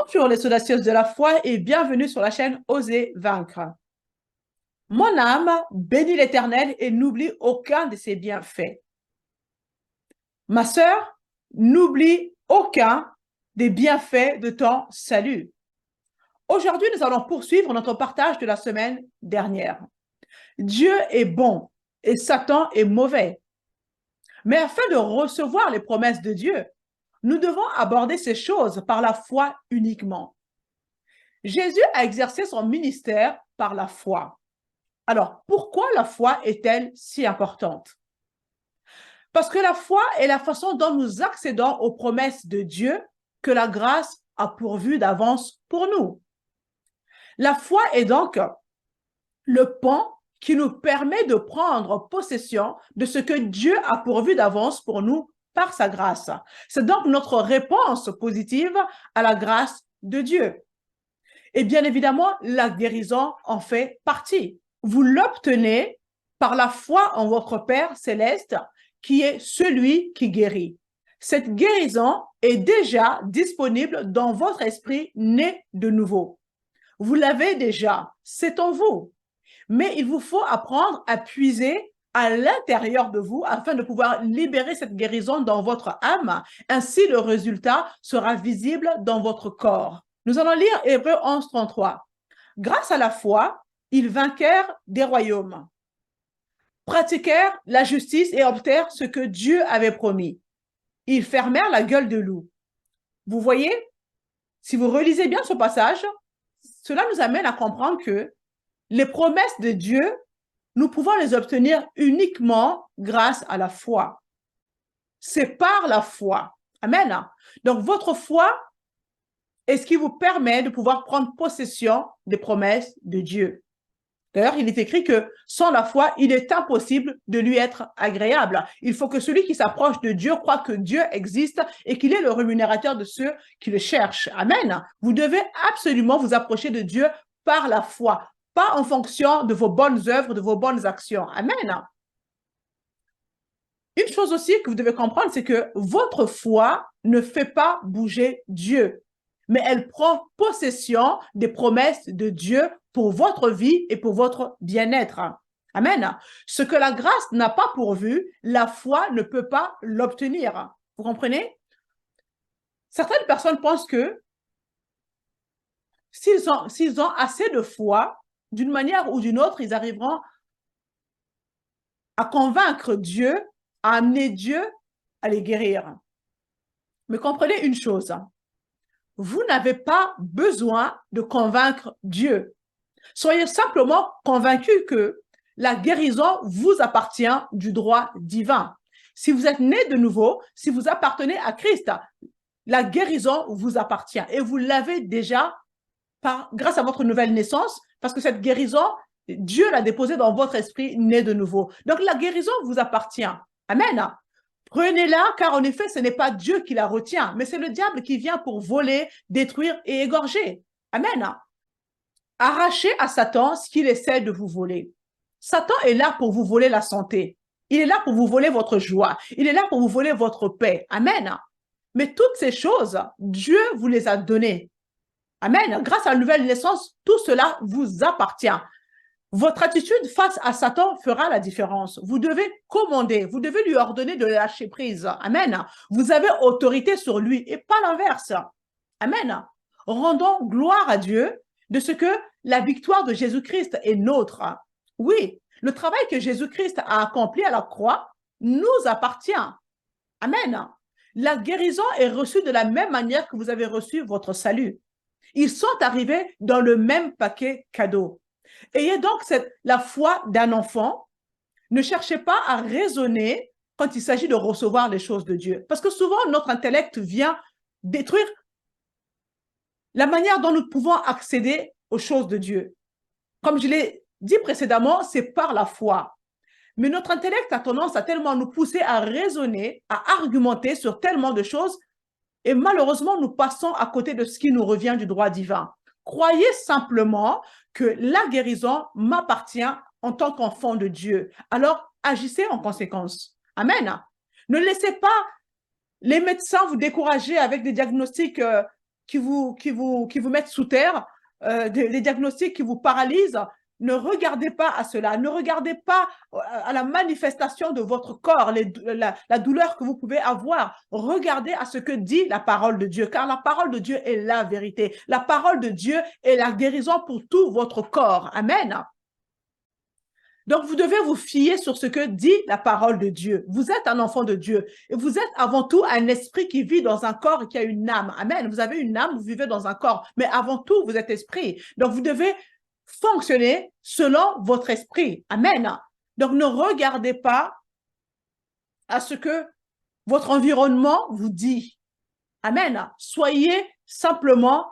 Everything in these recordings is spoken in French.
Bonjour les audacieuses de la foi et bienvenue sur la chaîne Oser vaincre. Mon âme bénit l'Éternel et n'oublie aucun de ses bienfaits. Ma sœur, n'oublie aucun des bienfaits de ton salut. Aujourd'hui, nous allons poursuivre notre partage de la semaine dernière. Dieu est bon et Satan est mauvais. Mais afin de recevoir les promesses de Dieu, nous devons aborder ces choses par la foi uniquement. Jésus a exercé son ministère par la foi. Alors, pourquoi la foi est-elle si importante? Parce que la foi est la façon dont nous accédons aux promesses de Dieu que la grâce a pourvues d'avance pour nous. La foi est donc le pont qui nous permet de prendre possession de ce que Dieu a pourvu d'avance pour nous par sa grâce. C'est donc notre réponse positive à la grâce de Dieu. Et bien évidemment, la guérison en fait partie. Vous l'obtenez par la foi en votre Père céleste, qui est celui qui guérit. Cette guérison est déjà disponible dans votre esprit né de nouveau. Vous l'avez déjà, c'est en vous. Mais il vous faut apprendre à puiser à l'intérieur de vous afin de pouvoir libérer cette guérison dans votre âme. Ainsi, le résultat sera visible dans votre corps. Nous allons lire Hébreux 11, 33. Grâce à la foi, ils vainquèrent des royaumes, pratiquèrent la justice et obtinrent ce que Dieu avait promis. Ils fermèrent la gueule de loup. Vous voyez, si vous relisez bien ce passage, cela nous amène à comprendre que les promesses de Dieu, nous pouvons les obtenir uniquement grâce à la foi. C'est par la foi. Amen. Donc, votre foi est ce qui vous permet de pouvoir prendre possession des promesses de Dieu. D'ailleurs, il est écrit que sans la foi, il est impossible de lui être agréable. Il faut que celui qui s'approche de Dieu croit que Dieu existe et qu'il est le rémunérateur de ceux qui le cherchent. Amen. Vous devez absolument vous approcher de Dieu par la foi, pas en fonction de vos bonnes œuvres, de vos bonnes actions. Amen. Une chose aussi que vous devez comprendre, c'est que votre foi ne fait pas bouger Dieu, mais elle prend possession des promesses de Dieu pour votre vie et pour votre bien-être. Amen. Ce que la grâce n'a pas pourvu, la foi ne peut pas l'obtenir. Vous comprenez? Certaines personnes pensent que s'ils ont assez de foi, d'une manière ou d'une autre, ils arriveront à convaincre Dieu, à amener Dieu à les guérir. Mais comprenez une chose, vous n'avez pas besoin de convaincre Dieu. Soyez simplement convaincus que la guérison vous appartient du droit divin. Si vous êtes né de nouveau, si vous appartenez à Christ, la guérison vous appartient et vous l'avez déjà grâce à votre nouvelle naissance, parce que cette guérison, Dieu l'a déposée dans votre esprit né de nouveau. Donc la guérison vous appartient. Amen. Prenez-la, car en effet, ce n'est pas Dieu qui la retient, mais c'est le diable qui vient pour voler, détruire et égorger. Amen. Arrachez à Satan ce qu'il essaie de vous voler. Satan est là pour vous voler la santé. Il est là pour vous voler votre joie. Il est là pour vous voler votre paix. Amen. Mais toutes ces choses, Dieu vous les a données. Amen. Grâce à la nouvelle naissance, tout cela vous appartient. Votre attitude face à Satan fera la différence. Vous devez commander, vous devez lui ordonner de lâcher prise. Amen. Vous avez autorité sur lui et pas l'inverse. Amen. Rendons gloire à Dieu de ce que la victoire de Jésus-Christ est nôtre. Oui, le travail que Jésus-Christ a accompli à la croix nous appartient. Amen. La guérison est reçue de la même manière que vous avez reçu votre salut. Ils sont arrivés dans le même paquet cadeau. Ayez donc la foi d'un enfant. Ne cherchez pas à raisonner quand il s'agit de recevoir les choses de Dieu. Parce que souvent, notre intellect vient détruire la manière dont nous pouvons accéder aux choses de Dieu. Comme je l'ai dit précédemment, c'est par la foi. Mais notre intellect a tendance à tellement nous pousser à raisonner, à argumenter sur tellement de choses, et malheureusement, nous passons à côté de ce qui nous revient du droit divin. Croyez simplement que la guérison m'appartient en tant qu'enfant de Dieu. Alors, agissez en conséquence. Amen. Ne laissez pas les médecins vous décourager avec des diagnostics qui vous mettent sous terre, des diagnostics qui vous paralysent. Ne regardez pas à cela, ne regardez pas à la manifestation de votre corps, la douleur que vous pouvez avoir. Regardez à ce que dit la parole de Dieu, car la parole de Dieu est la vérité. La parole de Dieu est la guérison pour tout votre corps. Amen. Donc, vous devez vous fier sur ce que dit la parole de Dieu. Vous êtes un enfant de Dieu et vous êtes avant tout un esprit qui vit dans un corps et qui a une âme. Amen. Vous avez une âme, vous vivez dans un corps, mais avant tout, vous êtes esprit. Donc, vous devez fonctionner selon votre esprit. Amen. Donc, ne regardez pas à ce que votre environnement vous dit. Amen. Soyez simplement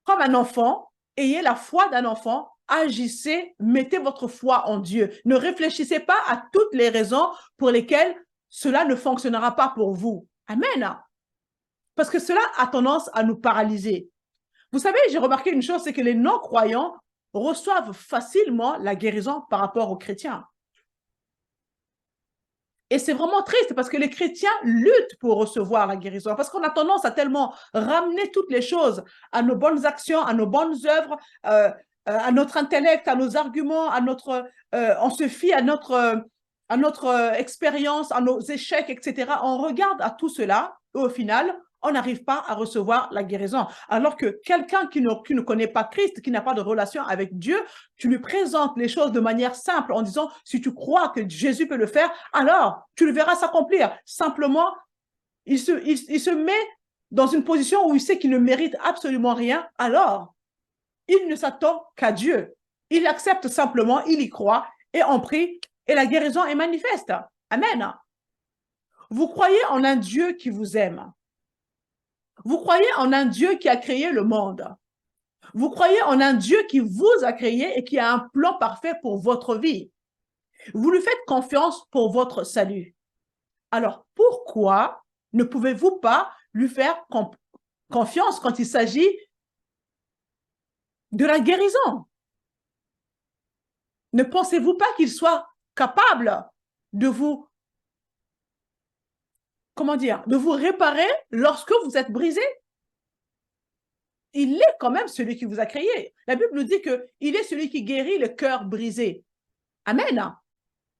comme un enfant, ayez la foi d'un enfant, agissez, mettez votre foi en Dieu. Ne réfléchissez pas à toutes les raisons pour lesquelles cela ne fonctionnera pas pour vous. Amen. Parce que cela a tendance à nous paralyser. Vous savez, j'ai remarqué une chose, c'est que les non-croyants reçoivent facilement la guérison par rapport aux chrétiens. Et c'est vraiment triste parce que les chrétiens luttent pour recevoir la guérison, parce qu'on a tendance à tellement ramener toutes les choses à nos bonnes actions, à nos bonnes œuvres, à notre intellect, à nos arguments, on se fie à notre expérience, à nos échecs, etc. On regarde à tout cela et au final, on n'arrive pas à recevoir la guérison. Alors que quelqu'un qui ne connaît pas Christ, qui n'a pas de relation avec Dieu, tu lui présentes les choses de manière simple en disant, si tu crois que Jésus peut le faire, alors tu le verras s'accomplir. Simplement, il se met dans une position où il sait qu'il ne mérite absolument rien, alors il ne s'attend qu'à Dieu. Il accepte simplement, il y croit et on prie et la guérison est manifeste. Amen. Vous croyez en un Dieu qui vous aime. Vous croyez en un Dieu qui a créé le monde. Vous croyez en un Dieu qui vous a créé et qui a un plan parfait pour votre vie. Vous lui faites confiance pour votre salut. Alors, pourquoi ne pouvez-vous pas lui faire confiance quand il s'agit de la guérison? Ne pensez-vous pas qu'il soit capable de vous, de vous réparer lorsque vous êtes brisé? Il est quand même celui qui vous a créé. La Bible nous dit qu'il est celui qui guérit le cœur brisé. Amen.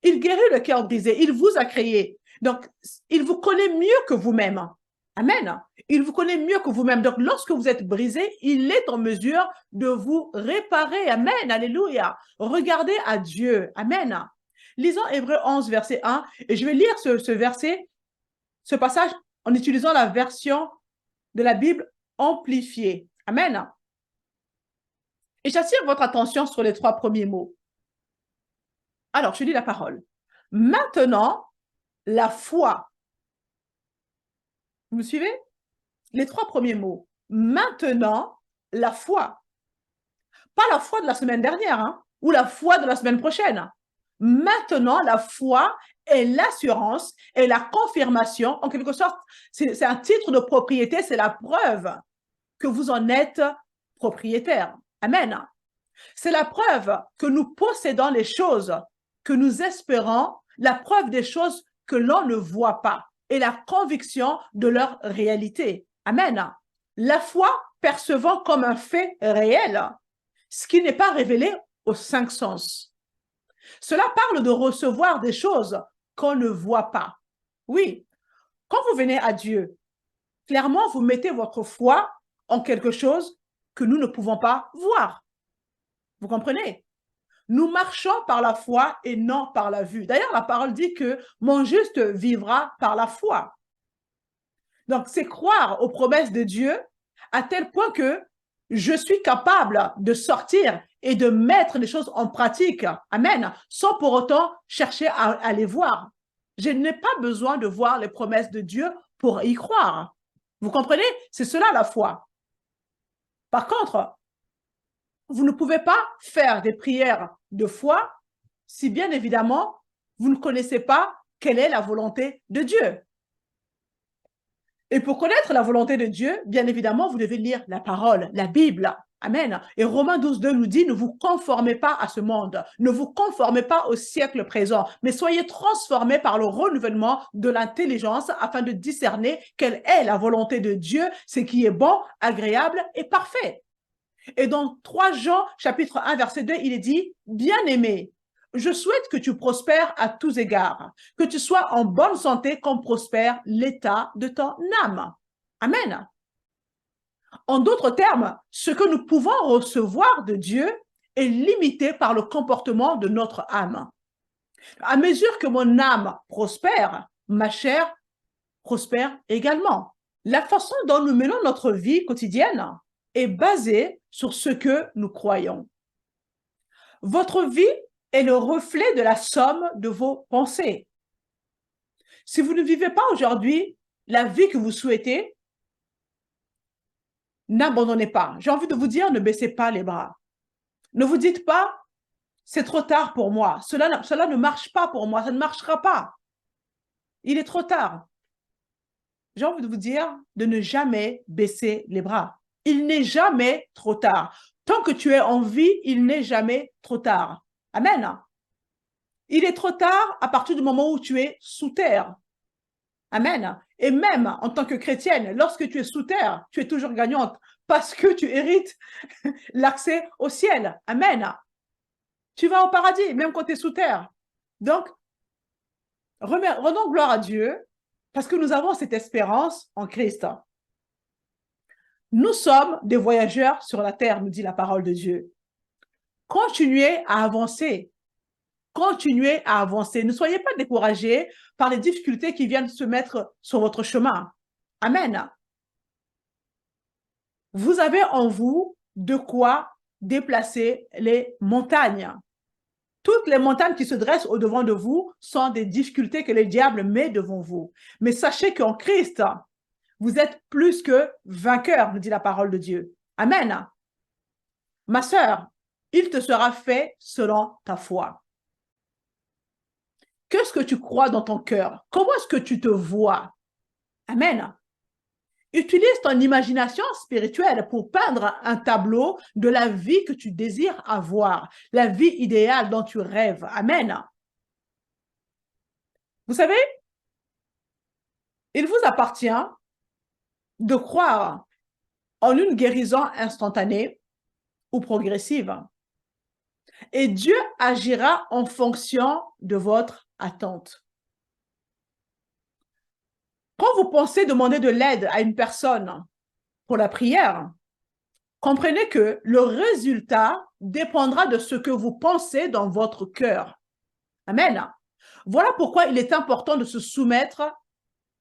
Il guérit le cœur brisé. Il vous a créé. Donc, il vous connaît mieux que vous-même. Amen. Il vous connaît mieux que vous-même. Donc, lorsque vous êtes brisé, il est en mesure de vous réparer. Amen. Alléluia. Regardez à Dieu. Amen. Lisons Hébreux 11, verset 1. Et je vais lire ce passage en utilisant la version de la Bible amplifiée. Amen. Et j'attire votre attention sur les 3 premiers mots. Alors, je lis la parole. Maintenant, la foi. Vous me suivez? Les 3 premiers mots. Maintenant, la foi. Pas la foi de la semaine dernière, hein, ou la foi de la semaine prochaine. Maintenant, la foi est l'assurance et la confirmation. En quelque sorte, c'est un titre de propriété, c'est la preuve que vous en êtes propriétaire. Amen. C'est la preuve que nous possédons les choses que nous espérons, la preuve des choses que l'on ne voit pas et la conviction de leur réalité. Amen. La foi percevant comme un fait réel, ce qui n'est pas révélé aux 5 sens. Cela parle de recevoir des choses qu'on ne voit pas. Oui, quand vous venez à Dieu, clairement, vous mettez votre foi en quelque chose que nous ne pouvons pas voir. Vous comprenez? Nous marchons par la foi et non par la vue. D'ailleurs, la parole dit que mon juste vivra par la foi. Donc, c'est croire aux promesses de Dieu à tel point que je suis capable de sortir et de mettre les choses en pratique. Amen. Sans pour autant chercher à les voir. Je n'ai pas besoin de voir les promesses de Dieu pour y croire. Vous comprenez? C'est cela la foi. Par contre, vous ne pouvez pas faire des prières de foi si bien évidemment, vous ne connaissez pas quelle est la volonté de Dieu. Et pour connaître la volonté de Dieu, bien évidemment, vous devez lire la parole, la Bible. Amen. Et Romains 12:2 nous dit, ne vous conformez pas à ce monde, ne vous conformez pas au siècle présent, mais soyez transformés par le renouvellement de l'intelligence afin de discerner quelle est la volonté de Dieu, ce qui est bon, agréable et parfait. Et dans 3 Jean, chapitre 1, verset 2, il est dit, bien-aimé, je souhaite que tu prospères à tous égards, que tu sois en bonne santé comme prospère l'état de ton âme. Amen. En d'autres termes, ce que nous pouvons recevoir de Dieu est limité par le comportement de notre âme. À mesure que mon âme prospère, ma chair prospère également. La façon dont nous menons notre vie quotidienne est basée sur ce que nous croyons. Votre vie est le reflet de la somme de vos pensées. Si vous ne vivez pas aujourd'hui la vie que vous souhaitez, n'abandonnez pas. J'ai envie de vous dire, ne baissez pas les bras. Ne vous dites pas, c'est trop tard pour moi. Cela ne marche pas pour moi. Ça ne marchera pas. Il est trop tard. J'ai envie de vous dire de ne jamais baisser les bras. Il n'est jamais trop tard. Tant que tu es en vie, il n'est jamais trop tard. Amen. Il est trop tard à partir du moment où tu es sous terre. Amen. Et même en tant que chrétienne, lorsque tu es sous terre, tu es toujours gagnante parce que tu hérites l'accès au ciel. Amen. Tu vas au paradis, même quand tu es sous terre. Donc, rendons gloire à Dieu parce que nous avons cette espérance en Christ. Nous sommes des voyageurs sur la terre, nous dit la parole de Dieu. Continuez à avancer. Continuez à avancer. Ne soyez pas découragés par les difficultés qui viennent se mettre sur votre chemin. Amen. Vous avez en vous de quoi déplacer les montagnes. Toutes les montagnes qui se dressent au-devant de vous sont des difficultés que le diable met devant vous. Mais sachez qu'en Christ, vous êtes plus que vainqueurs, nous dit la parole de Dieu. Amen. Ma sœur, il te sera fait selon ta foi. Qu'est-ce que tu crois dans ton cœur? Comment est-ce que tu te vois? Amen. Utilise ton imagination spirituelle pour peindre un tableau de la vie que tu désires avoir, la vie idéale dont tu rêves. Amen. Vous savez, il vous appartient de croire en une guérison instantanée ou progressive. Et Dieu agira en fonction de votre attente. Quand vous pensez demander de l'aide à une personne pour la prière, comprenez que le résultat dépendra de ce que vous pensez dans votre cœur. Amen. Voilà pourquoi il est important de se soumettre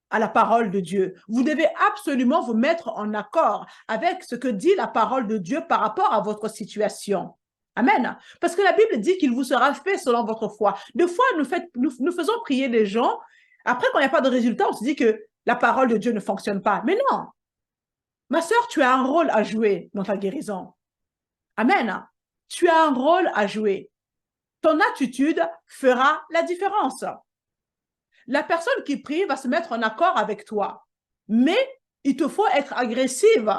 à la parole de Dieu. Vous devez absolument vous mettre en accord avec ce que dit la parole de Dieu par rapport à votre situation. Amen. Parce que la Bible dit qu'il vous sera fait selon votre foi. Des fois, nous faisons prier les gens. Après, quand il n'y a pas de résultat, on se dit que la parole de Dieu ne fonctionne pas. Mais non. Ma sœur, tu as un rôle à jouer dans ta guérison. Amen. Tu as un rôle à jouer. Ton attitude fera la différence. La personne qui prie va se mettre en accord avec toi. Mais il te faut être agressive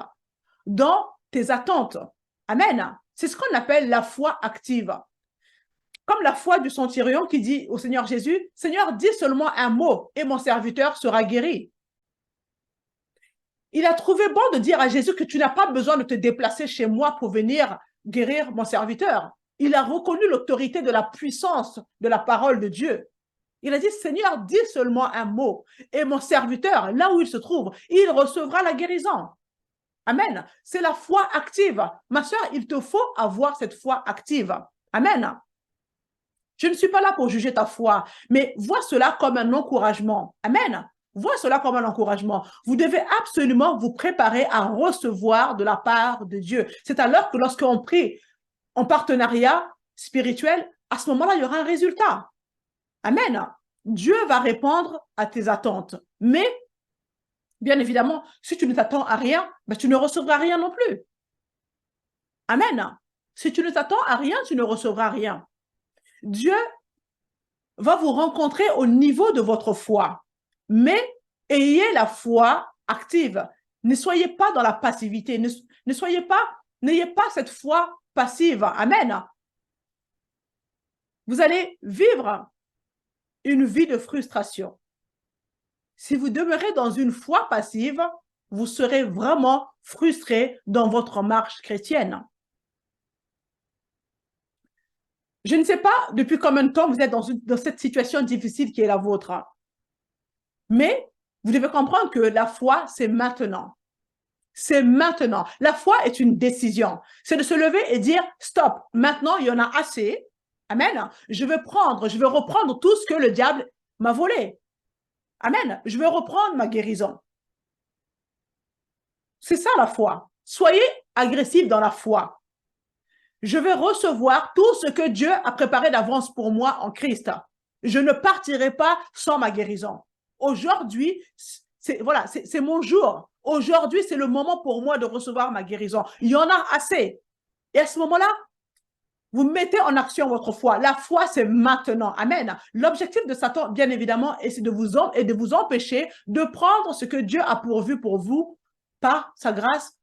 dans tes attentes. Amen. C'est ce qu'on appelle la foi active. Comme la foi du centurion qui dit au Seigneur Jésus, « Seigneur, dis seulement un mot et mon serviteur sera guéri. » Il a trouvé bon de dire à Jésus que tu n'as pas besoin de te déplacer chez moi pour venir guérir mon serviteur. Il a reconnu l'autorité de la puissance de la parole de Dieu. Il a dit, Seigneur, dis seulement un mot et mon serviteur, là où il se trouve, il recevra la guérison. Amen. C'est la foi active. Ma soeur, il te faut avoir cette foi active. Amen. Je ne suis pas là pour juger ta foi, mais vois cela comme un encouragement. Amen. Vois cela comme un encouragement. Vous devez absolument vous préparer à recevoir de la part de Dieu. C'est alors que lorsqu'on prie en partenariat spirituel, à ce moment-là, il y aura un résultat. Amen. Dieu va répondre à tes attentes. Mais, bien évidemment, si tu ne t'attends à rien, ben, tu ne recevras rien non plus. Amen. Si tu ne t'attends à rien, tu ne recevras rien. Dieu va vous rencontrer au niveau de votre foi. Mais ayez la foi active. Ne soyez pas dans la passivité. Ne soyez pas N'ayez pas cette foi passive. Amen. Vous allez vivre une vie de frustration. Si vous demeurez dans une foi passive, vous serez vraiment frustré dans votre marche chrétienne. Je ne sais pas depuis combien de temps vous êtes dans cette situation difficile qui est la vôtre, mais vous devez comprendre que la foi, c'est maintenant. C'est maintenant. La foi est une décision. C'est de se lever et dire, stop, maintenant il y en a assez. Amen. Je vais reprendre tout ce que le diable m'a volé. Amen. Je vais reprendre ma guérison. C'est ça la foi. Soyez agressif dans la foi. Je vais recevoir tout ce que Dieu a préparé d'avance pour moi en Christ. Je ne partirai pas sans ma guérison. Aujourd'hui, c'est mon jour. Aujourd'hui, c'est le moment pour moi de recevoir ma guérison. Il y en a assez. Et à ce moment-là, vous mettez en action votre foi. La foi, c'est maintenant. Amen. L'objectif de Satan, bien évidemment, est de vous empêcher de prendre ce que Dieu a pourvu pour vous par sa grâce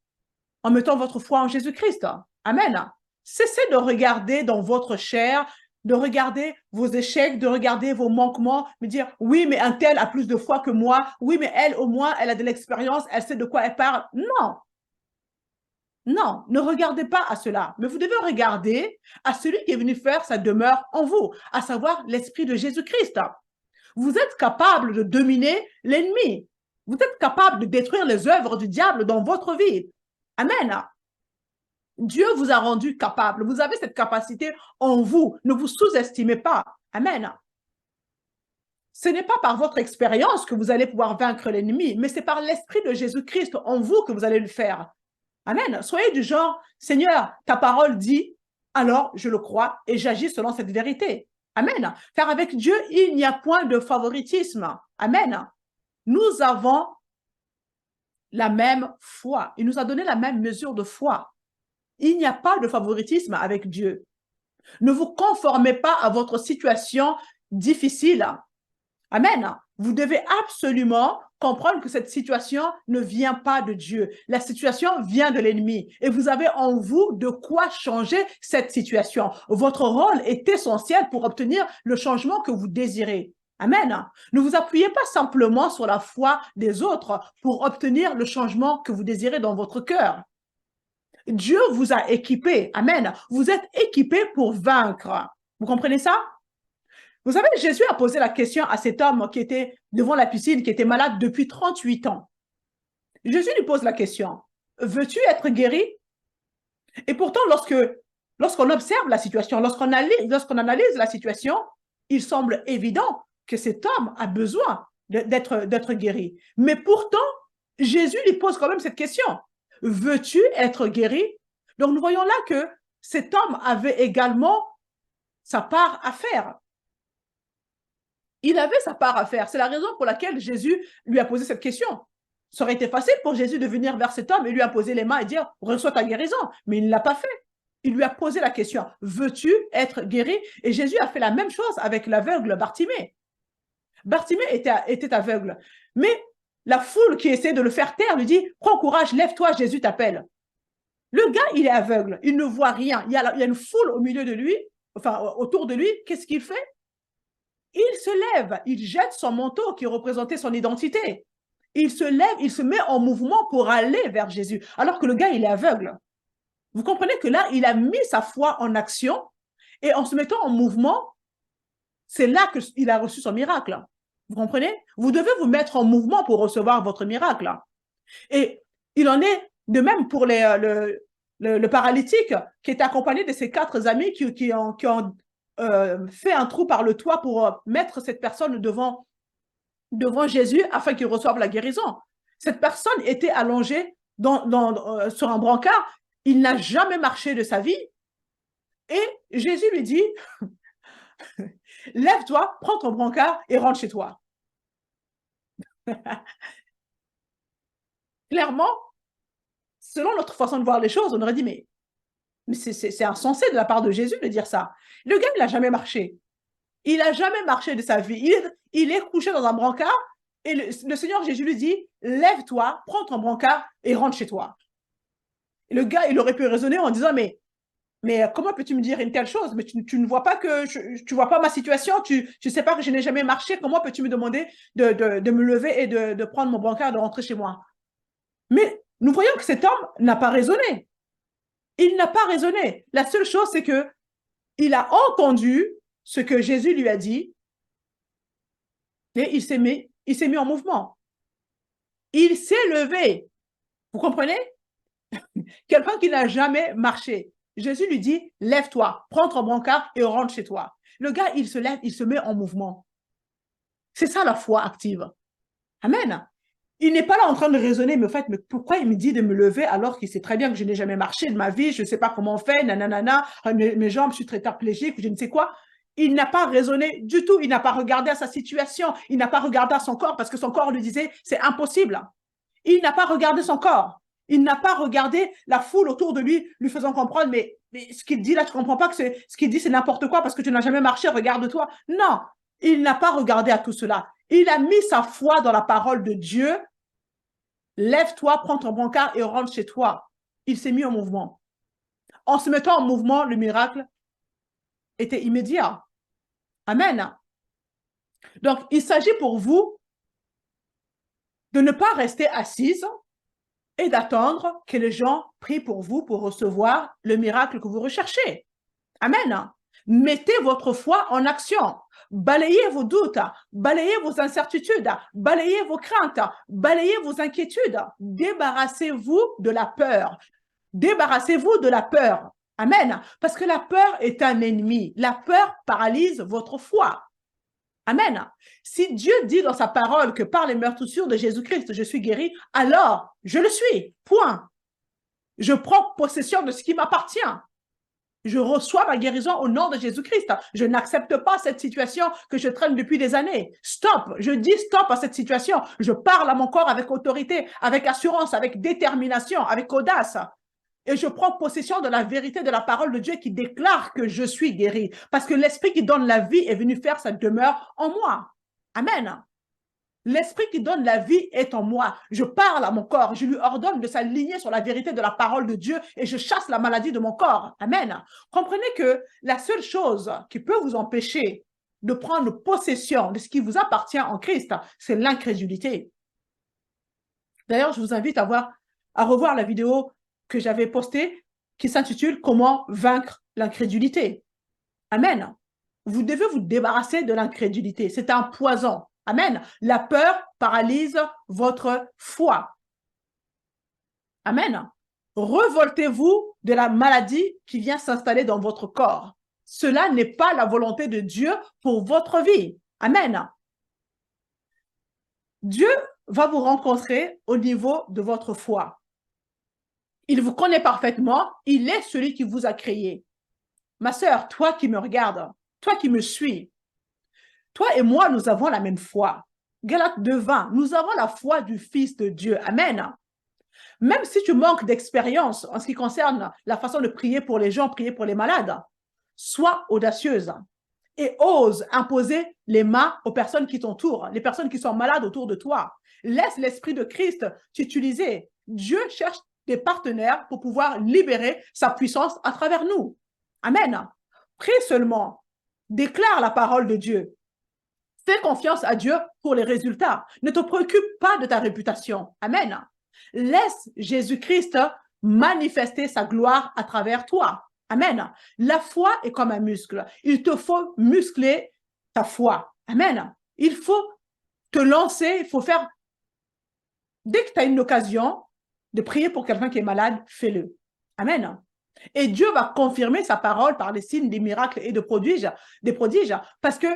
en mettant votre foi en Jésus-Christ. Amen. Cessez de regarder dans votre chair, de regarder vos échecs, de regarder vos manquements, me dire, oui, mais un tel a plus de foi que moi. Oui, mais elle, au moins, elle a de l'expérience, elle sait de quoi elle parle. Non. Non, ne regardez pas à cela, mais vous devez regarder à celui qui est venu faire sa demeure en vous, à savoir l'Esprit de Jésus-Christ. Vous êtes capable de dominer l'ennemi. Vous êtes capable de détruire les œuvres du diable dans votre vie. Amen. Dieu vous a rendu capable. Vous avez cette capacité en vous. Ne vous sous-estimez pas. Amen. Ce n'est pas par votre expérience que vous allez pouvoir vaincre l'ennemi, mais c'est par l'Esprit de Jésus-Christ en vous que vous allez le faire. Amen. Soyez du genre, Seigneur, ta parole dit, alors je le crois et j'agis selon cette vérité. Amen. Car avec Dieu, il n'y a point de favoritisme. Amen. Nous avons la même foi. Il nous a donné la même mesure de foi. Il n'y a pas de favoritisme avec Dieu. Ne vous conformez pas à votre situation difficile. Amen. Vous devez absolument comprendre que cette situation ne vient pas de Dieu. La situation vient de l'ennemi. Et vous avez en vous de quoi changer cette situation. Votre rôle est essentiel pour obtenir le changement que vous désirez. Amen. Ne vous appuyez pas simplement sur la foi des autres pour obtenir le changement que vous désirez dans votre cœur. Dieu vous a équipé. Amen. Vous êtes équipé pour vaincre. Vous comprenez ça? Vous savez, Jésus a posé la question à cet homme qui était devant la piscine, qui était malade depuis 38 ans. Jésus lui pose la question, veux-tu être guéri? Et pourtant, lorsqu'on observe la situation, lorsqu'on analyse la situation, il semble évident que cet homme a besoin d'être guéri. Mais pourtant, Jésus lui pose quand même cette question, veux-tu être guéri? Donc, nous voyons là que cet homme avait également sa part à faire. Il avait sa part à faire. C'est la raison pour laquelle Jésus lui a posé cette question. Ça aurait été facile pour Jésus de venir vers cet homme et lui imposer les mains et dire « reçois ta guérison ». Mais il ne l'a pas fait. Il lui a posé la question « veux-tu être guéri ?» Et Jésus a fait la même chose avec l'aveugle Bartimée. Bartimée était aveugle. Mais la foule qui essaie de le faire taire lui dit « prends courage, lève-toi, Jésus t'appelle ». Le gars, il est aveugle, il ne voit rien. Il y a une foule au milieu de lui, enfin autour de lui. Qu'est-ce qu'il fait? Il se lève, il jette son manteau qui représentait son identité. Il se lève, il se met en mouvement pour aller vers Jésus, alors que le gars, il est aveugle. Vous comprenez que là, il a mis sa foi en action et en se mettant en mouvement, c'est là qu'il a reçu son miracle. Vous comprenez? Vous devez vous mettre en mouvement pour recevoir votre miracle. Et il en est de même pour le paralytique qui est accompagné de ses 4 amis qui ont fait un trou par le toit pour mettre cette personne devant Jésus afin qu'il reçoive la guérison. Cette personne était allongée sur un brancard. Il n'a jamais marché de sa vie. Et Jésus lui dit, lève-toi, prends ton brancard et rentre chez toi. Clairement, selon notre façon de voir les choses, on aurait dit, mais c'est insensé de la part de Jésus de dire ça. Le gars, il n'a jamais marché. Il n'a jamais marché de sa vie. Il est couché dans un brancard et le Seigneur Jésus lui dit, lève-toi, prends ton brancard et rentre chez toi. Le gars, il aurait pu raisonner en disant, mais comment peux-tu me dire une telle chose? Mais tu ne vois pas que tu vois pas ma situation, tu sais pas que je n'ai jamais marché, comment peux-tu me demander de me lever et de prendre mon brancard et de rentrer chez moi? Mais nous voyons que cet homme n'a pas raisonné. Il n'a pas raisonné. La seule chose, c'est que il a entendu ce que Jésus lui a dit et il s'est mis en mouvement. Il s'est levé. Vous comprenez? Quelqu'un qui n'a jamais marché. Jésus lui dit, lève-toi, prends ton brancard et rentre chez toi. Le gars, il se lève, il se met en mouvement. C'est ça la foi active. Amen. Il n'est pas là en train de raisonner, mais en fait, mais pourquoi il me dit de me lever alors qu'il sait très bien que je n'ai jamais marché de ma vie, je ne sais pas comment on fait, nanana, mes jambes, je suis très paraplégique, je ne sais quoi. Il n'a pas raisonné du tout, il n'a pas regardé à sa situation, il n'a pas regardé à son corps parce que son corps lui disait c'est impossible. Il n'a pas regardé son corps. Il n'a pas regardé la foule autour de lui, lui faisant comprendre, mais ce qu'il dit là, tu ne comprends pas que ce qu'il dit, c'est n'importe quoi parce que tu n'as jamais marché, regarde-toi. Non, il n'a pas regardé à tout cela. Il a mis sa foi dans la parole de Dieu. Lève-toi, prends ton brancard et rentre chez toi. Il s'est mis en mouvement. En se mettant en mouvement, le miracle était immédiat. Amen. Donc, il s'agit pour vous de ne pas rester assise et d'attendre que les gens prient pour vous pour recevoir le miracle que vous recherchez. Amen. Mettez votre foi en action. Balayez vos doutes, balayez vos incertitudes, balayez vos craintes, balayez vos inquiétudes. Débarrassez-vous de la peur. Débarrassez-vous de la peur. Amen. Parce que la peur est un ennemi. La peur paralyse votre foi. Amen. Si Dieu dit dans sa parole que par les meurtrissures de Jésus-Christ, je suis guéri, alors je le suis. Point. Je prends possession de ce qui m'appartient. Je reçois ma guérison au nom de Jésus-Christ. Je n'accepte pas cette situation que je traîne depuis des années. Stop. Je dis stop à cette situation. Je parle à mon corps avec autorité, avec assurance, avec détermination, avec audace. Et je prends possession de la vérité de la parole de Dieu qui déclare que je suis guéri. Parce que l'Esprit qui donne la vie est venu faire sa demeure en moi. Amen. L'Esprit qui donne la vie est en moi. Je parle à mon corps. Je lui ordonne de s'aligner sur la vérité de la parole de Dieu et je chasse la maladie de mon corps. Amen. Comprenez que la seule chose qui peut vous empêcher de prendre possession de ce qui vous appartient en Christ, c'est l'incrédulité. D'ailleurs, je vous invite à revoir la vidéo que j'avais postée qui s'intitule « Comment vaincre l'incrédulité ». Amen. Vous devez vous débarrasser de l'incrédulité. C'est un poison. Amen. La peur paralyse votre foi. Amen. Revoltez-vous de la maladie qui vient s'installer dans votre corps. Cela n'est pas la volonté de Dieu pour votre vie. Amen. Dieu va vous rencontrer au niveau de votre foi. Il vous connaît parfaitement. Il est celui qui vous a créé. Ma sœur, toi qui me regardes, toi qui me suis, toi et moi, nous avons la même foi. Galates 2:20, nous avons la foi du Fils de Dieu. Amen. Même si tu manques d'expérience en ce qui concerne la façon de prier pour les gens, prier pour les malades, sois audacieuse et ose imposer les mains aux personnes qui t'entourent, les personnes qui sont malades autour de toi. Laisse l'Esprit de Christ t'utiliser. Dieu cherche des partenaires pour pouvoir libérer sa puissance à travers nous. Amen. Prie seulement. Déclare la parole de Dieu. Fais confiance à Dieu pour les résultats. Ne te préoccupe pas de ta réputation. Amen. Laisse Jésus-Christ manifester sa gloire à travers toi. Amen. La foi est comme un muscle. Il te faut muscler ta foi. Amen. Il faut te lancer, il faut faire... Dès que tu as une occasion de prier pour quelqu'un qui est malade, fais-le. Amen. Et Dieu va confirmer sa parole par les signes, des miracles et des prodiges, parce que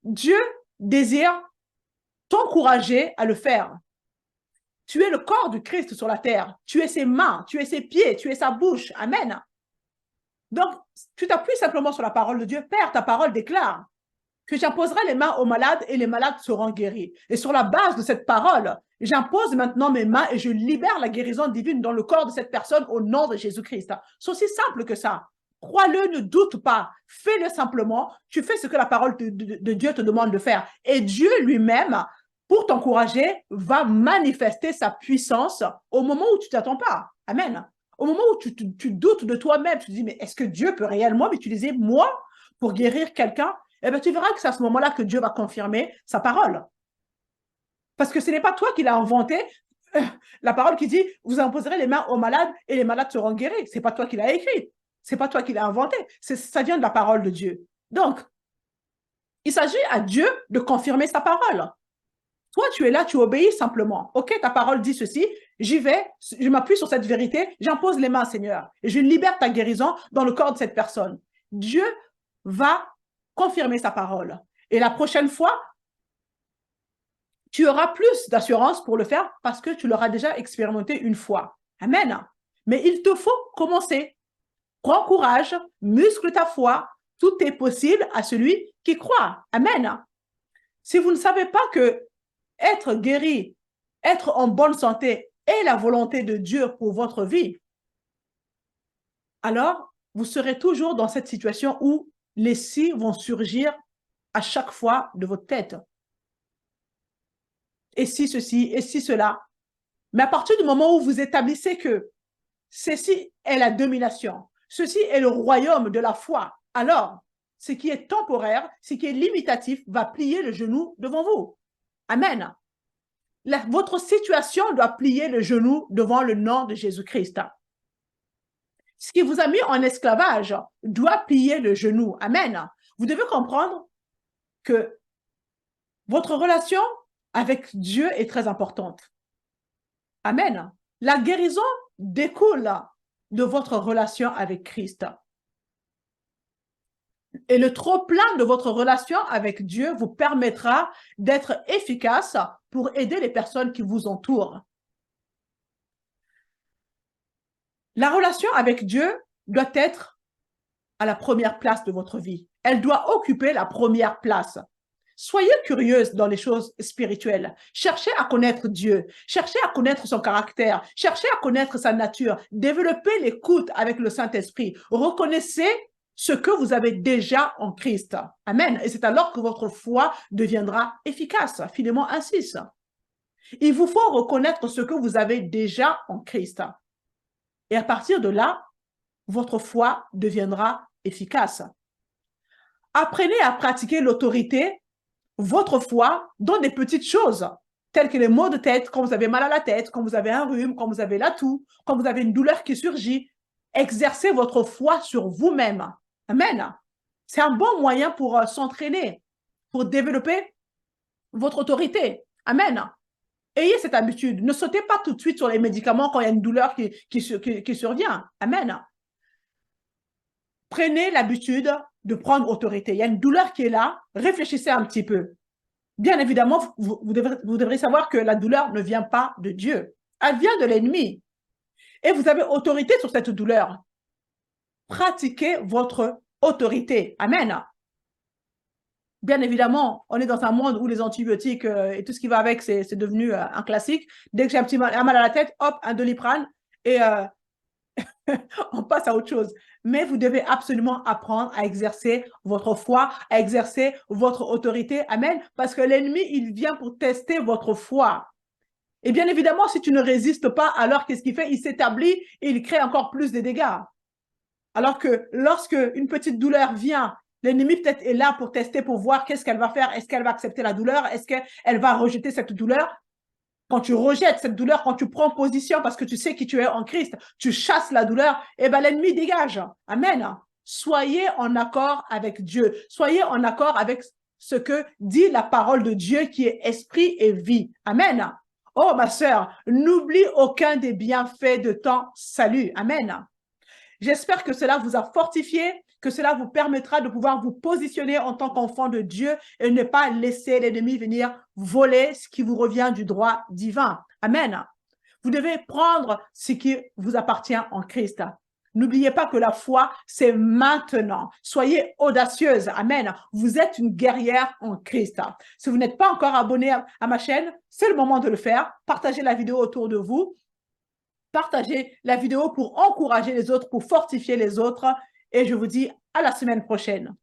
Dieu désire t'encourager à le faire. Tu es le corps du Christ sur la terre. Tu es ses mains, tu es ses pieds, tu es sa bouche. Amen. Donc, tu t'appuies simplement sur la parole de Dieu. Père, ta parole déclare que j'imposerai les mains aux malades et les malades seront guéris. Et sur la base de cette parole, j'impose maintenant mes mains et je libère la guérison divine dans le corps de cette personne au nom de Jésus-Christ. C'est aussi simple que ça. Crois-le, ne doute pas. Fais-le simplement. Tu fais ce que la parole de Dieu te demande de faire. Et Dieu lui-même, pour t'encourager, va manifester sa puissance au moment où tu ne t'attends pas. Amen. au moment où tu doutes de toi-même, tu te dis, mais est-ce que Dieu peut réellement m'utiliser, moi, pour guérir quelqu'un? Eh bien, tu verras que c'est à ce moment-là que Dieu va confirmer sa parole. Parce que ce n'est pas toi qui l'as inventé. La parole qui dit, vous imposerez les mains aux malades et les malades seront guéris. Ce n'est pas toi qui l'as écrit. Ce n'est pas toi qui l'as inventé. Ça vient de la parole de Dieu. Donc, il s'agit à Dieu de confirmer sa parole. Toi, tu es là, tu obéis simplement. OK, ta parole dit ceci, j'y vais, je m'appuie sur cette vérité, j'impose les mains, Seigneur, et je libère ta guérison dans le corps de cette personne. Dieu va confirmer sa parole. Et la prochaine fois, tu auras plus d'assurance pour le faire parce que tu l'auras déjà expérimenté une fois. Amen. Mais il te faut commencer. Prends courage, muscle ta foi. Tout est possible à celui qui croit. Amen. Si vous ne savez pas que être guéri, être en bonne santé est la volonté de Dieu pour votre vie, alors vous serez toujours dans cette situation où les si vont surgir à chaque fois de votre tête. Et si ceci, et si cela. Mais à partir du moment où vous établissez que ceci est la domination, ceci est le royaume de la foi, alors ce qui est temporaire, ce qui est limitatif, va plier le genou devant vous. Amen. Votre situation doit plier le genou devant le nom de Jésus-Christ. Ce qui vous a mis en esclavage doit plier le genou. Amen. Vous devez comprendre que votre relation avec Dieu est très importante. Amen. La guérison découle de votre relation avec Christ. Et le trop-plein de votre relation avec Dieu vous permettra d'être efficace pour aider les personnes qui vous entourent. La relation avec Dieu doit être à la première place de votre vie. Elle doit occuper la première place. Soyez curieuse dans les choses spirituelles. Cherchez à connaître Dieu. Cherchez à connaître son caractère. Cherchez à connaître sa nature. Développez l'écoute avec le Saint-Esprit. Reconnaissez ce que vous avez déjà en Christ. Amen. Et c'est alors que votre foi deviendra efficace. Philémon insiste. Il vous faut reconnaître ce que vous avez déjà en Christ. Et à partir de là, votre foi deviendra efficace. Apprenez à pratiquer l'autorité, votre foi, dans des petites choses, telles que les maux de tête, quand vous avez mal à la tête, quand vous avez un rhume, quand vous avez la toux, quand vous avez une douleur qui surgit. Exercez votre foi sur vous-même. Amen. C'est un bon moyen pour s'entraîner, pour développer votre autorité. Amen. Ayez cette habitude. Ne sautez pas tout de suite sur les médicaments quand il y a une douleur qui survient. Amen. Prenez l'habitude de prendre autorité. Il y a une douleur qui est là. Réfléchissez un petit peu. Bien évidemment, vous devrez savoir que la douleur ne vient pas de Dieu. Elle vient de l'ennemi. Et vous avez autorité sur cette douleur. Pratiquez votre autorité. Amen. Bien évidemment, on est dans un monde où les antibiotiques et tout ce qui va avec, c'est devenu un classique. Dès que j'ai un mal à la tête, hop, un Doliprane et on passe à autre chose. Mais vous devez absolument apprendre à exercer votre foi, à exercer votre autorité. Amen. Parce que l'ennemi, il vient pour tester votre foi. Et bien évidemment, si tu ne résistes pas, alors qu'est-ce qu'il fait? Il s'établit et il crée encore plus de dégâts. Alors que lorsque une petite douleur vient, l'ennemi peut-être est là pour tester, pour voir qu'est-ce qu'elle va faire. Est-ce qu'elle va accepter la douleur? Est-ce qu'elle va rejeter cette douleur? Quand tu rejettes cette douleur, quand tu prends position parce que tu sais qui tu es en Christ, tu chasses la douleur, et bien l'ennemi dégage. Amen. Soyez en accord avec Dieu. Soyez en accord avec ce que dit la parole de Dieu qui est esprit et vie. Amen. Oh, ma sœur, n'oublie aucun des bienfaits de ton salut. Amen. J'espère que cela vous a fortifié, que cela vous permettra de pouvoir vous positionner en tant qu'enfant de Dieu et ne pas laisser l'ennemi venir voler ce qui vous revient du droit divin. Amen. Vous devez prendre ce qui vous appartient en Christ. N'oubliez pas que la foi, c'est maintenant. Soyez audacieuse. Amen. Vous êtes une guerrière en Christ. Si vous n'êtes pas encore abonné à ma chaîne, c'est le moment de le faire. Partagez la vidéo autour de vous. Partagez la vidéo pour encourager les autres, pour fortifier les autres. Et je vous dis à la semaine prochaine.